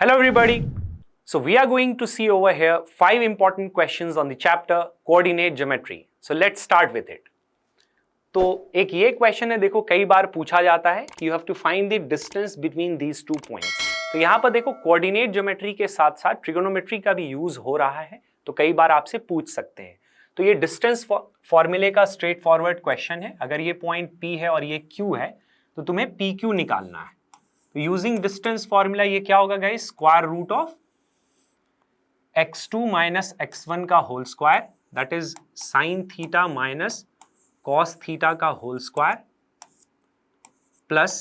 Hello everybody. So we are going to see over here 5 important questions on the chapter coordinate geometry. So let's start with it. तो एक ये question है, देखो कई बार पूछा जाता है कि you have to find the distance between these two points. तो यहाँ पर देखो कोऑर्डिनेट ज्योमेट्री के साथ साथ ट्रिगोनोमेट्री का भी यूज हो रहा है, तो कई बार आपसे पूछ सकते हैं। तो ये डिस्टेंस फॉर्मूले का स्ट्रेट फॉरवर्ड क्वेश्चन है। अगर ये पॉइंट P है और ये Q है तो तुम्हें PQ निकालना है। तो यूजिंग डिस्टेंस फॉर्मूला ये क्या होगा guys, square root of x2 minus x1 का whole square, that is sine theta minus cos theta का whole square plus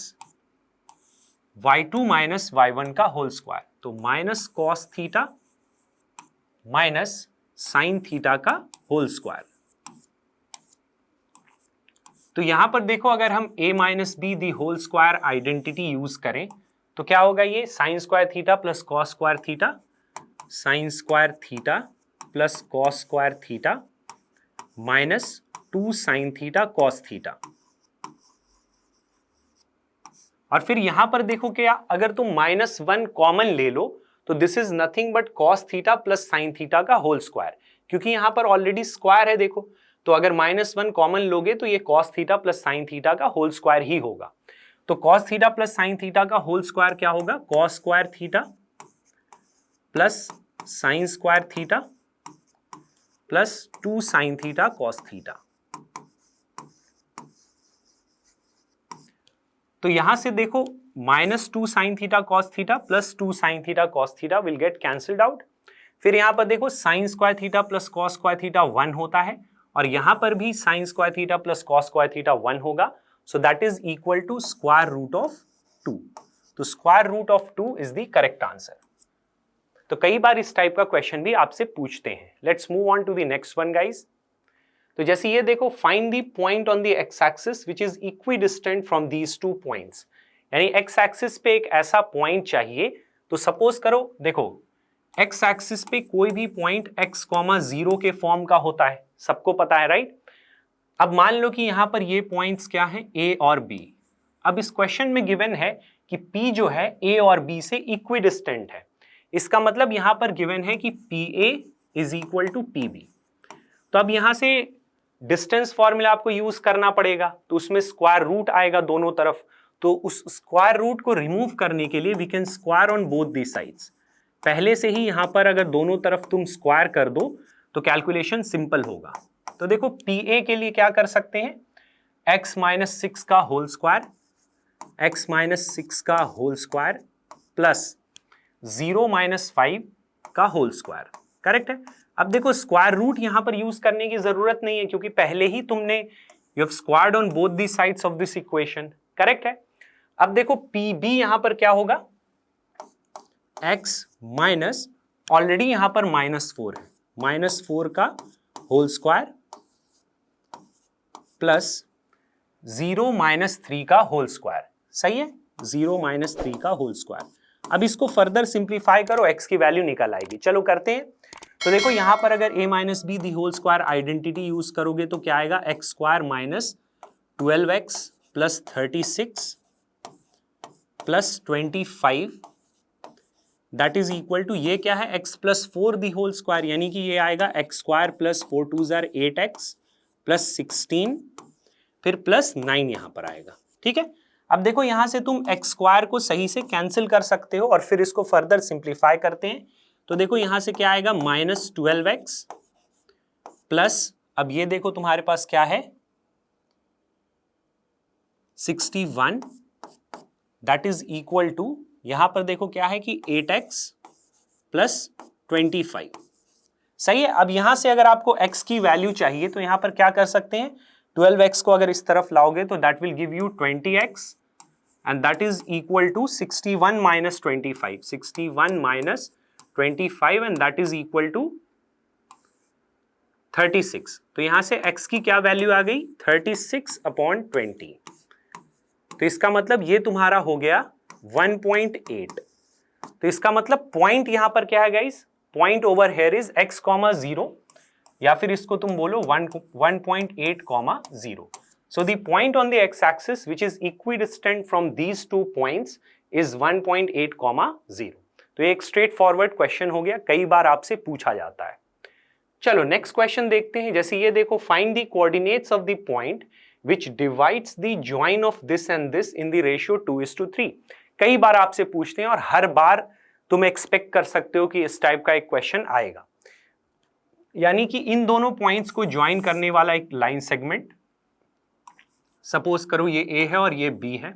y2 minus y1 का होल स्क्वायर। तो minus cos theta minus sine theta का whole square. तो यहां पर देखो अगर हम a minus b the whole square identity use करें तो क्या होगा, ये sine square theta plus cos square theta, sine square theta plus cos square theta minus 2 sine theta cos theta. और फिर यहां पर देखो क्या, अगर तुम -1 कॉमन ले लो तो this is nothing but cos theta plus sign theta का होल स्क्वायर, क्योंकि यहां पर ऑलरेडी स्क्वायर है। देखो तो अगर -1 कॉमन लोगे तो ये cos theta plus sign theta का होल स्क्वायर ही होगा। तो cos theta plus sign theta का होल स्क्वायर क्या होगा, cos square theta plus sign square theta plus 2 sine theta cos theta. तो यहां से देखो -2 sine theta cos theta plus 2 sine theta cos theta will get cancelled out. फिर यहां पर देखो sign square theta plus cos square theta 1 होता है, और यहां पर भी sine square theta plus cos square theta 1 होगा। So that is equal to square root of 2। तो square root of 2 is the correct answer. तो कई बार इस टाइप का क्वेश्चन भी आपसे पूछते हैं। Let's move on to the next one guys. तो जैसे ये देखो, find the point on the x axis which is equidistant from these two points. यानी एक्स एक्सिस पे एक ऐसा पॉइंट चाहिए। तो सपोज करो, देखो एक्स एक्सिस पे कोई भी पॉइंट x, 0 के फॉर्म का होता है, सबको पता है राइट। अब मान लो कि यहां पर ये पॉइंट्स क्या है, A और B। अब इस क्वेश्चन में गिवन है कि P जो है A और B से इक्विडिस्टेंट है। इसका मतलब यहां पर गिवन है कि PA is equal to PB। तो अब यहां से डिस्टेंस फॉर्मूला आपको यूज करना पड़ेगा, तो उसमें स्क्वायर रूट आएगा दोनों तरफ। तो उस स्क्वायर रूट को रिमूव करने के लिए we can square on both the sides. पहले से ही यहां पर अगर दोनों तरफ तुम स्क्वायर कर दो तो कैलकुलेशन सिंपल होगा। तो देखो PA के लिए क्या कर सकते हैं, x माइनस 6 का होल स्क्वायर, x माइनस 6 का होल स्क्वायर प्लस 0 माइनस 5 का होल स्क्वायर। करेक्ट है। अब देखो स्क्वायर रूट यहां पर यूज करने की जरूरत नहीं है, क्योंकि पहले ही तुमने you have squared on both the sides of this equation. Correct है। अब देखो PB यहां पर क्या होगा, x माइनस, ऑलरेडी यहां पर -4 है, -4 का होल स्क्वायर प्लस 0 माइनस 3 का होल स्क्वायर। सही है, 0 माइनस 3 का होल स्क्वायर। अब इसको फर्दर सिंप्लीफाई करो, x की वैल्यू निकल आएगी। चलो करते हैं। तो देखो यहां पर अगर a minus b the whole square identity use करोगे तो क्या आएगा, x square minus 12x plus 36 plus 25 that is equal to, ये क्या है, x plus 4 the whole square, यानी कि ये आएगा x स्क्वायर प्लस 4 2 जार 8x प्लस 16 फिर प्लस 9 यहां पर आएगा। ठीक है। अब देखो यहां से तुम x स्क्वायर को सही से कैंसिल कर सकते हो और फिर इसको फर्दर सिंप्लीफाई करते हैं। तो देखो यहां से क्या आएगा, -12x प्लस, अब ये देखो तुम्हारे पास क्या है 61 दैट इज इक्वल टू, यहां पर देखो क्या है कि 8x प्लस 25। सही है। अब यहां से अगर आपको x की वैल्यू चाहिए तो यहां पर क्या कर सकते हैं, 12x को अगर इस तरफ लाओगे तो that will give you 20x and that is equal to 61 minus 25, 61 minus 25 and that is equal to 36। तो यहां से x की क्या वैल्यू आ गई, 36/20। तो इसका मतलब ये तुम्हारा हो गया 1.8। तो इसका मतलब पॉइंट यहां पर क्या है guys, point over here is x, 0, या फिर इसको तुम बोलो 1.8, 0। So the point on the x-axis which is equidistant from these two points is 1.8, 0. तो ये एक स्ट्रेट फॉरवर्ड क्वेश्चन हो गया, कई बार आपसे पूछा जाता है। चलो नेक्स्ट क्वेश्चन देखते हैं। जैसे ये देखो, find the coordinates of the point which divides the join of this and this in the ratio 2:3। कई बार आपसे पूछते हैं और हर बार तुम एक्सपेक्ट कर सकते हो कि इस टाइप का एक क्वेश्चन आएगा। यानी कि इन दोनों पॉइंट्स को ज्वाइन करने वाला एक लाइन सेगमेंट, सपोज करो ये ए है और ये बी है,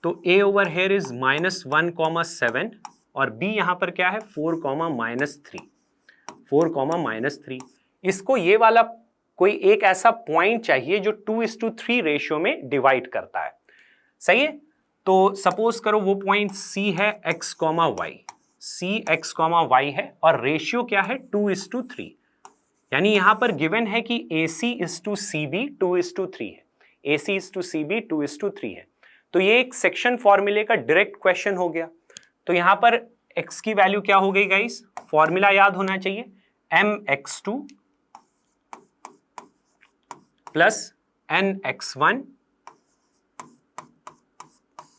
तो ए ओवर हेयर इज -1,7 और बी यहां पर क्या है 4,-3। इसको ये वाला कोई एक ऐसा पॉइंट चाहिए जो 2:3 रेशियो में डिवाइड करता है, सही है। तो सपोज करो वो पॉइंट सी है x, y, सी x, y है और रेशियो क्या है 2:3। यानी यहां पर गिवन है कि AC is to CB 2:3 है, AC is to CB 2:3 है। तो ये एक सेक्शन फॉर्मूले का डायरेक्ट क्वेश्चन हो गया। तो यहां पर x की वैल्यू क्या हो गई गाइस, फॉर्मूला याद होना चाहिए, mx2 plus nx1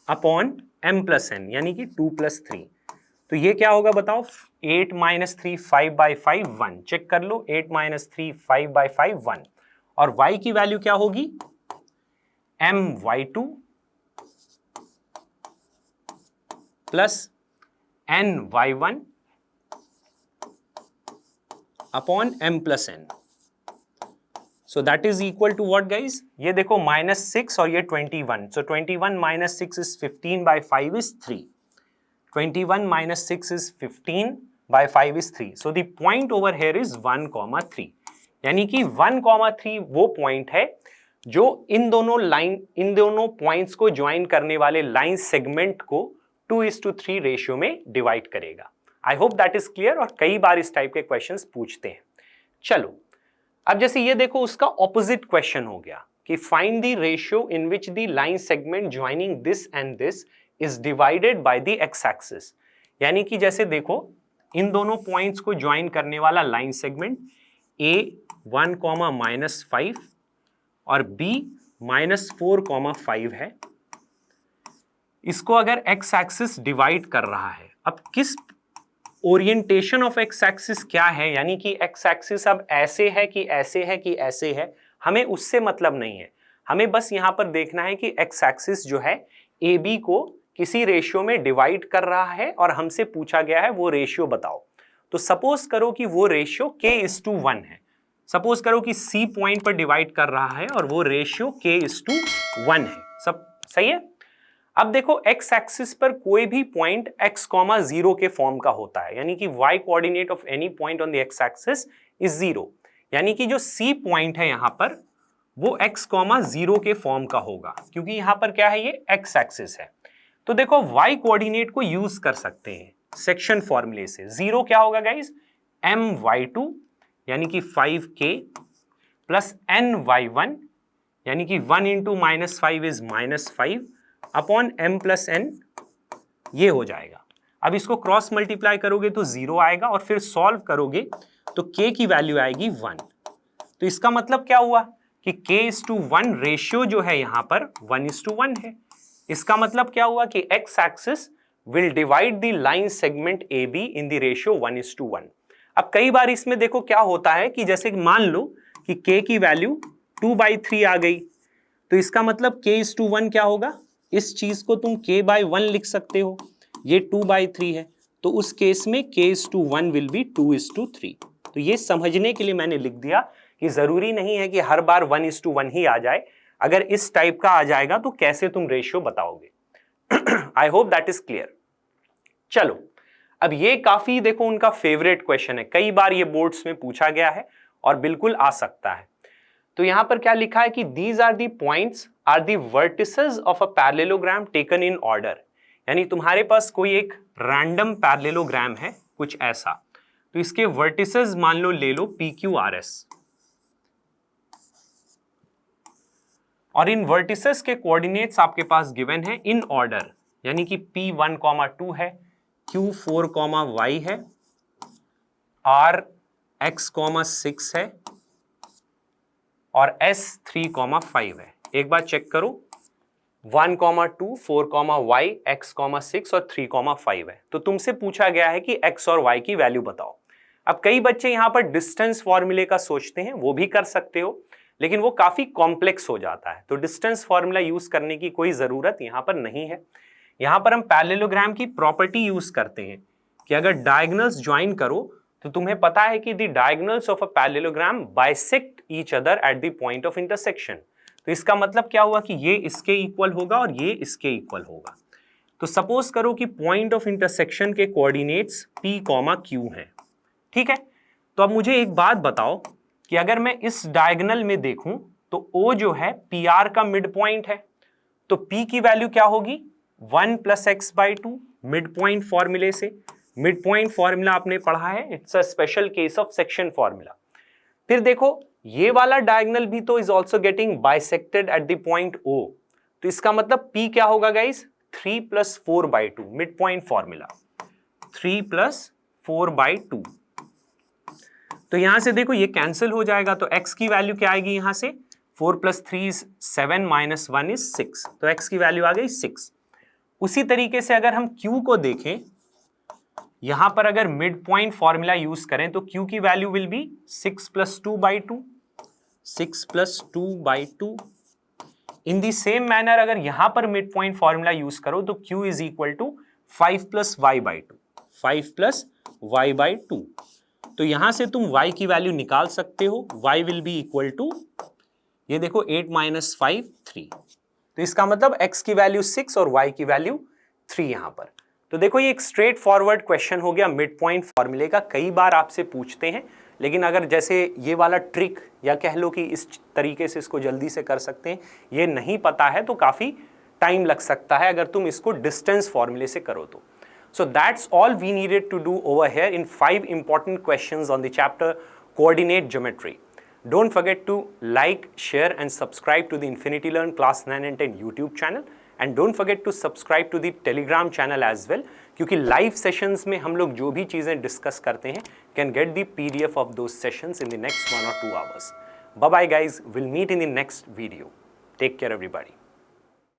upon m plus n, यानी कि 2+3। तो ये क्या होगा बताओ, 8 - 3 5/5 1। चेक कर लो, 8 - 3 5/5 1। और y की वैल्यू क्या होगी, my2 plus ny1 upon m plus n। So that is equal to what guys, ये देखो -6 और ये 21। सो 21 - 6 इज 15/5 इज 3। 21 - 6 is 15/5 is 3. So the point over here is 1,3। यानी कि 1,3 वो पॉइंट है जो इन दोनों पॉइंट्स को ज्वाइन करने वाले लाइन सेगमेंट को 2:3 रेशियो में डिवाइड करेगा। I hope that is clear. और कई बार इस टाइप के क्वेश्चंस पूछते हैं। चलो अब जैसे ये देखो, उसका ऑपोजिट क्वेश्चन हो गया कि find the ratio in which the line segment joining this and this is divided by the x-axis। यानी कि जैसे देखो, इन दोनों पॉइंट्स को ज्वाइन करने वाला लाइन सेगमेंट A 1,-5 और B -4,5 है। इसको अगर x-axis डिवाइड कर रहा है, अब किस ओरिएंटेशन ऑफ x-axis क्या है, यानी कि x-axis अब ऐसे है कि ऐसे है कि ऐसे है, हमें उससे मतलब नहीं है। हमें बस यहां पर देखना है कि x-axis जो है AB को किसी रेशियो में डिवाइड कर रहा है और हमसे पूछा गया है वो रेशियो बताओ। तो सपोज करो कि वो रेशियो k:1 है। सपोज करो कि C पॉइंट पर डिवाइड कर रहा है और वो रेशियो k:1 है। सब सही है। अब देखो, x एक्सिस पर कोई भी पॉइंट x, 0 के फॉर्म का होता है, यानी कि y coordinate of any point on the x axis is 0। यानी कि जो C पॉइंट है यहां पर वो x, 0 के फॉर्म का होगा, क्योंकि यहां पर क्या है, ये x एक्सिस है। तो देखो y कोऑर्डिनेट को यूज कर सकते हैं सेक्शन फॉर्मूले से। 0 क्या होगा गाइस, my2 यानी कि 5k प्लस ny1 यानी कि 1 × -5 is -5 upon m plus n, ये हो जाएगा। अब इसको क्रॉस मल्टीप्लाई करोगे तो 0 आएगा और फिर सॉल्व करोगे तो k की वैल्यू आएगी 1। तो इसका मतलब क्या हुआ कि k:1 रेशियो जो है यहां पर 1:1 है। इसका मतलब क्या हुआ कि x axis will divide the line segment AB in the ratio 1:1। अब कई बार इसमें देखो क्या होता है कि जैसे मान लो कि k की वैल्यू 2/3 आ गई, तो इसका मतलब k:1 क्या होगा, इस चीज को तुम k/1 लिख सकते हो, ये 2/3 है, तो उस केस में k:1 विल बी 2:3। तो ये समझने के लिए मैंने लिख दिया कि जरूरी नहीं है कि हर बार 1:1 ही आ जाए। अगर इस टाइप का आ जाएगा तो कैसे तुम रेशियो बताओगे। I hope that is clear. चलो अब ये काफी देखो उनका फेवरेट क्वेश्चन है, कई बार ये बोर्ड्स में पूछा गया है और बिल्कुल आ सकता है। तो यहां पर क्या लिखा है कि these are the points are the vertices of a parallelogram taken in order. यानी तुम्हारे पास कोई एक रैंडम पैरेललोग्राम है कुछ ऐसा, तो इसके वर्टिसेस मान लो ले लो PQRS, और इन वर्टिसेस के कोऑर्डिनेट्स आपके पास गिवन है इन ऑर्डर, यानी कि P1,2 है, Q4,y है, RX,6 है और S3,5 है। एक बार चेक करो, 1,2, 4, y, x, 6 और 3, 5 है। तो तुमसे पूछा गया है कि x और y की वैल्यू बताओ। अब कई बच्चे यहां पर डिस्टेंस फॉर्मूले का सोचते हैं, वो भी कर सकते हो, लेकिन वो काफी कॉम्प्लेक्स हो जाता है, तो डिस्टेंस फॉर्मूला यूज करने की कोई जरूरत यहां पर नहीं है। यहां पर हम पैरेललोग्राम की प्रॉपर्टी यूज करते हैं कि अगर डायगोनल्स ज्वाइन करो तो तुम्हें पता है कि the diagonals of a parallelogram bisect each other at the point of intersection. तो इसका मतलब क्या हुआ कि ये इसके इक्वल होगा और ये इसके इक्वल होगा। तो सपोज करो कि पॉइंट ऑफ इंटरसेक्शन के कोऑर्डिनेट्स p, q हैं, ठीक है। तो अब मुझे एक बात बताओ कि अगर मैं इस डायगोनल में देखूं तो o जो है pr का मिड पॉइंट है, तो p की वैल्यू क्या होगी 1 + x/2 मिड पॉइंट फॉर्मूले से। मिड पॉइंट फॉर्मूला आपने पढ़ा है, it's a special case of section formula. फिर देखो ये वाला डायगोनल भी तो is also getting bisected at the point O, तो इसका मतलब P क्या होगा गाइस 3 + 4/2 मिड पॉइंट फॉर्मूला 3 + 4/2। तो यहां से देखो ये कैंसिल हो जाएगा, तो x की वैल्यू क्या आएगी यहां से 4 + 3 = 7 - 1 = 6, तो x की वैल्यू आ गई 6। उसी तरीके से अगर हम q को देखें, यहां पर अगर मिड पॉइंट फॉर्मूला यूज करें तो q की value will be 6 + 2/2, 6 + 2/2। In the same manner अगर यहां पर मिड पॉइंट फॉर्मूला यूज करो तो q = 5 + y/2, 5 + y/2। तो यहां से तुम y की वैल्यू निकाल सकते हो, y will be equal to, ये देखो 8 - 5 3। तो इसका मतलब x की वैल्यू 6 और y की वैल्यू 3 यहां पर। तो देखो ये एक स्ट्रेट फॉरवर्ड क्वेश्चन हो गया मिड पॉइंट फॉर्मूले का, कई बार आपसे पूछते हैं, लेकिन अगर जैसे ये वाला ट्रिक या कह लो कि इस तरीके से इसको जल्दी से कर सकते हैं, ये नहीं पता है तो काफी टाइम लग सकता है अगर तुम इसको डिस्टेंस फॉर्मूले से करो तो। So that's all we needed to do over here in 5 important questions on the chapter coordinate geometry. Don't forget to like, share and subscribe to the Infinity Learn Class 9 and 10 YouTube channel. And don't forget to subscribe to the Telegram channel as well, क्योंकि live sessions में हम लोग जो भी चीजें discuss करते हैं can get the PDF of those sessions in the next 1 or 2 hours. Bye bye guys, we'll meet in the next video. Take care everybody.